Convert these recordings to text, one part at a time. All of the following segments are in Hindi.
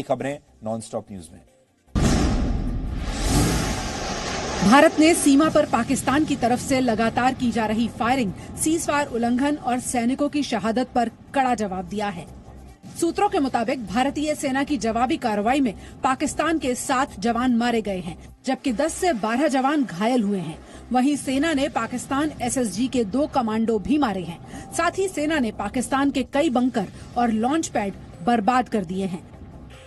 खबरें नॉनस्टॉप न्यूज में। भारत ने सीमा पर पाकिस्तान की तरफ से लगातार की जा रही फायरिंग, सीजफायर उल्लंघन और सैनिकों की शहादत पर कड़ा जवाब दिया है। सूत्रों के मुताबिक भारतीय सेना की जवाबी कार्रवाई में पाकिस्तान के 7 जवान मारे गए हैं, जबकि 10 से 12 जवान घायल हुए हैं। वहीं सेना ने पाकिस्तान एसएसजी के 2 कमांडो भी मारे हैं। साथ ही सेना ने पाकिस्तान के कई बंकर और लॉन्च पैड बर्बाद कर दिए हैं।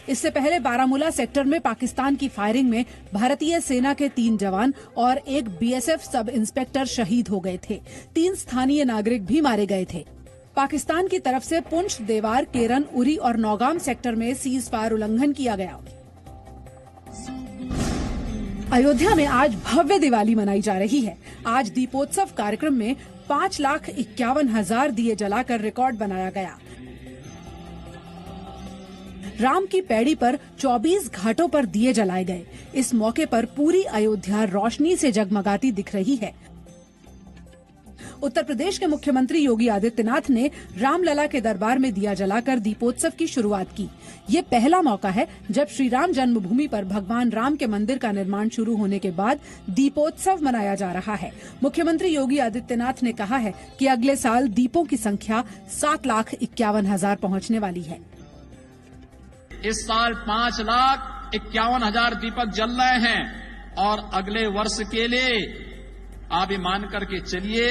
इससे पहले बारामूला सेक्टर में पाकिस्तान की फायरिंग में भारतीय सेना के 3 जवान और एक बीएसएफ सब इंस्पेक्टर शहीद हो गए थे। 3 स्थानीय नागरिक भी मारे गए थे। पाकिस्तान की तरफ से पुंछ, देवार, केरन, उरी और नौगाम सेक्टर में सीज फायर उल्लंघन किया गया। अयोध्या में आज भव्य दिवाली मनाई जा रही है। आज दीपोत्सव कार्यक्रम में 5,51,000 दिए जलाकर रिकॉर्ड बनाया गया। राम की पैड़ी पर 24 घाटों पर दिए जलाए गए। इस मौके पर पूरी अयोध्या रोशनी से जगमगाती दिख रही है। उत्तर प्रदेश के मुख्यमंत्री योगी आदित्यनाथ ने रामलला के दरबार में दिया जलाकर दीपोत्सव की शुरुआत की। ये पहला मौका है जब श्री राम जन्मभूमि पर भगवान राम के मंदिर का निर्माण शुरू होने के बाद दीपोत्सव मनाया जा रहा है। मुख्यमंत्री योगी आदित्यनाथ ने कहा है कि अगले साल दीपों की संख्या 7,51,000 पहुंचने वाली है। इस साल 5,51,000 दीपक जल रहे हैं और अगले वर्ष के लिए आप ये मान करके चलिए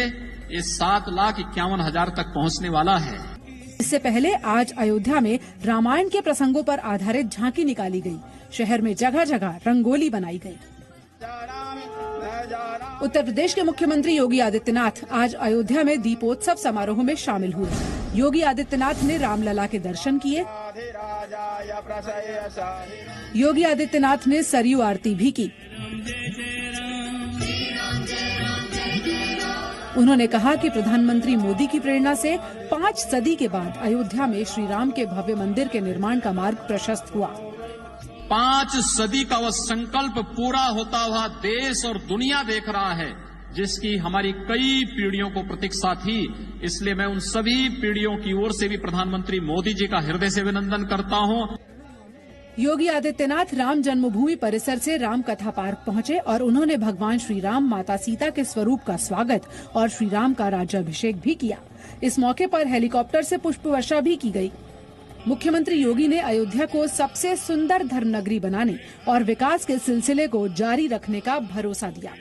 ये 7,51,000 तक पहुंचने वाला है। इससे पहले आज अयोध्या में रामायण के प्रसंगों पर आधारित झांकी निकाली गई। शहर में जगह जगह रंगोली बनाई गई। उत्तर प्रदेश के मुख्यमंत्री योगी आदित्यनाथ आज अयोध्या में दीपोत्सव समारोह में शामिल हुए। योगी आदित्यनाथ ने रामलला के दर्शन किए। योगी आदित्यनाथ ने सरयू आरती भी की। उन्होंने कहा कि प्रधानमंत्री मोदी की प्रेरणा से 5 सदी के बाद अयोध्या में श्री राम के भव्य मंदिर के निर्माण का मार्ग प्रशस्त हुआ। 5 सदी का वह संकल्प पूरा होता हुआ देश और दुनिया देख रहा है, जिसकी हमारी कई पीढ़ियों को प्रतीक्षा थी। इसलिए मैं उन सभी पीढ़ियों की ओर से भी प्रधानमंत्री मोदी जी का हृदय से अभिनंदन करता हूं। योगी आदित्यनाथ राम जन्मभूमि परिसर से राम कथा पार्क पहुंचे और उन्होंने भगवान श्री राम, माता सीता के स्वरूप का स्वागत और श्री राम का राज्याभिषेक भी किया। इस मौके पर हेलीकॉप्टर से पुष्प वर्षा भी की गई। मुख्यमंत्री योगी ने अयोध्या को सबसे सुंदर धर्म नगरी बनाने और विकास के सिलसिले को जारी रखने का भरोसा दिया।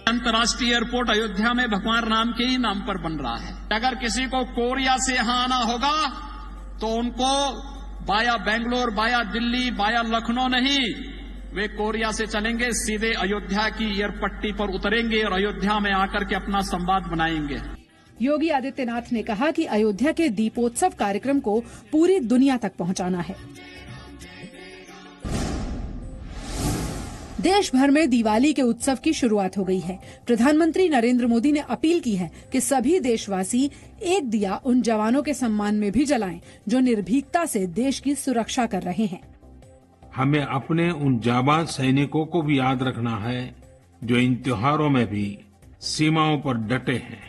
अंतर्राष्ट्रीय एयरपोर्ट अयोध्या में भगवान राम के ही नाम पर बन रहा है। अगर किसी को कोरिया से यहां आना होगा तो उनको बाया बेंगलोर, बाया दिल्ली, बाया लखनऊ नहीं, वे कोरिया से चलेंगे, सीधे अयोध्या की एयरपट्टी पर उतरेंगे और अयोध्या में आकर के अपना संवाद बनाएंगे। योगी आदित्यनाथ ने कहा कि अयोध्या के दीपोत्सव कार्यक्रम को पूरी दुनिया तक पहुंचाना है। देश भर में दिवाली के उत्सव की शुरुआत हो गई है। प्रधानमंत्री नरेंद्र मोदी ने अपील की है कि सभी देशवासी एक दिया उन जवानों के सम्मान में भी जलाएं जो निर्भीकता से देश की सुरक्षा कर रहे हैं। हमें अपने उन जाबाज सैनिकों को भी याद रखना है जो इन त्योहारों में भी सीमाओं पर डटे हैं,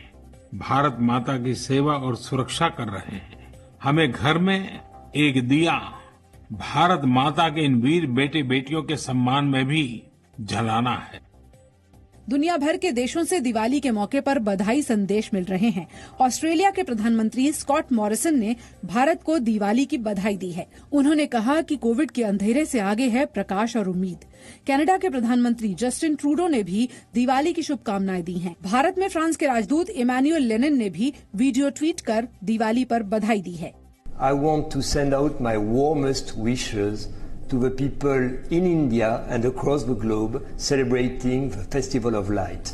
भारत माता की सेवा और सुरक्षा कर रहे हैं। हमें घर में एक दिया भारत माता के इन वीर बेटे बेटियों के सम्मान में भी जलाना है। दुनिया भर के देशों से दिवाली के मौके पर बधाई संदेश मिल रहे हैं। ऑस्ट्रेलिया के प्रधानमंत्री स्कॉट मॉरिसन ने भारत को दिवाली की बधाई दी है। उन्होंने कहा कि कोविड के अंधेरे से आगे है प्रकाश और उम्मीद। कनाडा के प्रधानमंत्री जस्टिन ट्रूडो ने भी दिवाली की शुभकामनाएं दी हैं। भारत में फ्रांस के राजदूत इमैनुअल लेनिन ने भी वीडियो ट्वीट कर दिवाली पर बधाई दी है। I want to send out my warmest wishes to the people in India and across the globe celebrating the Festival of Light.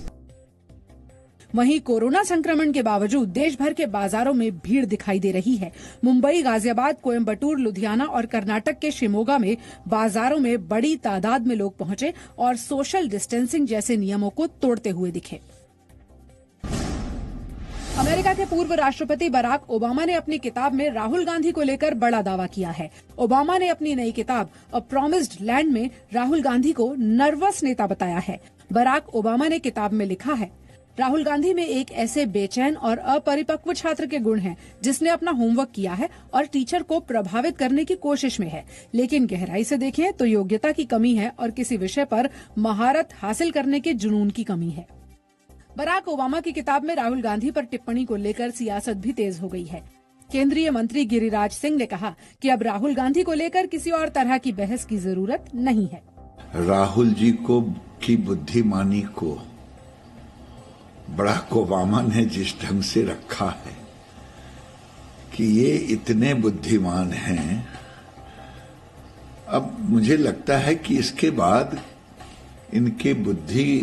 वहीं कोरोना संक्रमण के बावजूद देश भर के बाजारों में भीड़ दिखाई दे रही है। मुंबई, गाजियाबाद, कोयम्बटूर, लुधियाना और कर्नाटक के शिमोगा में बाजारों में बड़ी तादाद में लोग पहुंचे और सोशल डिस्टेंसिंग जैसे नियमों को तोड़ते हुए दिखे। अमेरिका के पूर्व राष्ट्रपति बराक ओबामा ने अपनी किताब में राहुल गांधी को लेकर बड़ा दावा किया है। ओबामा ने अपनी नई किताब अ प्रॉमिस्ड लैंड में राहुल गांधी को नर्वस नेता बताया है। बराक ओबामा ने किताब में लिखा है, राहुल गांधी में एक ऐसे बेचैन और अपरिपक्व छात्र के गुण हैं जिसने अपना होमवर्क किया है और टीचर को प्रभावित करने की कोशिश में है, लेकिन गहराई से देखें तो योग्यता की कमी है और किसी विषय पर महारत हासिल करने के जुनून की कमी है। बराक ओबामा की किताब में राहुल गांधी पर टिप्पणी को लेकर सियासत भी तेज हो गई है। केंद्रीय मंत्री गिरिराज सिंह ने कहा कि अब राहुल गांधी को लेकर किसी और तरह की बहस की जरूरत नहीं है। राहुल जी को की बुद्धिमानी को बराक ओबामा ने जिस ढंग से रखा है कि ये इतने बुद्धिमान हैं, अब मुझे लगता है कि इसके बाद इनके बुद्धि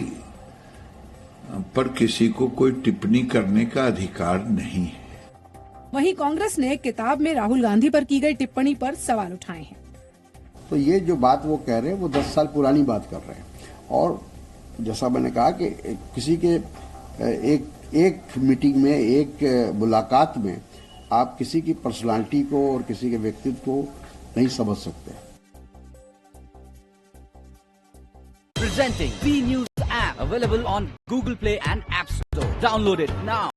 पर किसी को कोई टिप्पणी करने का अधिकार नहीं है। वहीं कांग्रेस ने किताब में राहुल गांधी पर की गई टिप्पणी पर सवाल उठाए हैं। तो ये जो बात वो कह रहे हैं वो 10 साल पुरानी बात कर रहे हैं, और जैसा मैंने कहा कि किसी के एक मीटिंग में, एक मुलाकात में आप किसी की पर्सनालिटी को और किसी के व्यक्तित्व को नहीं समझ सकते। Presenting B News app, available on Google Play and App Store. Download it now.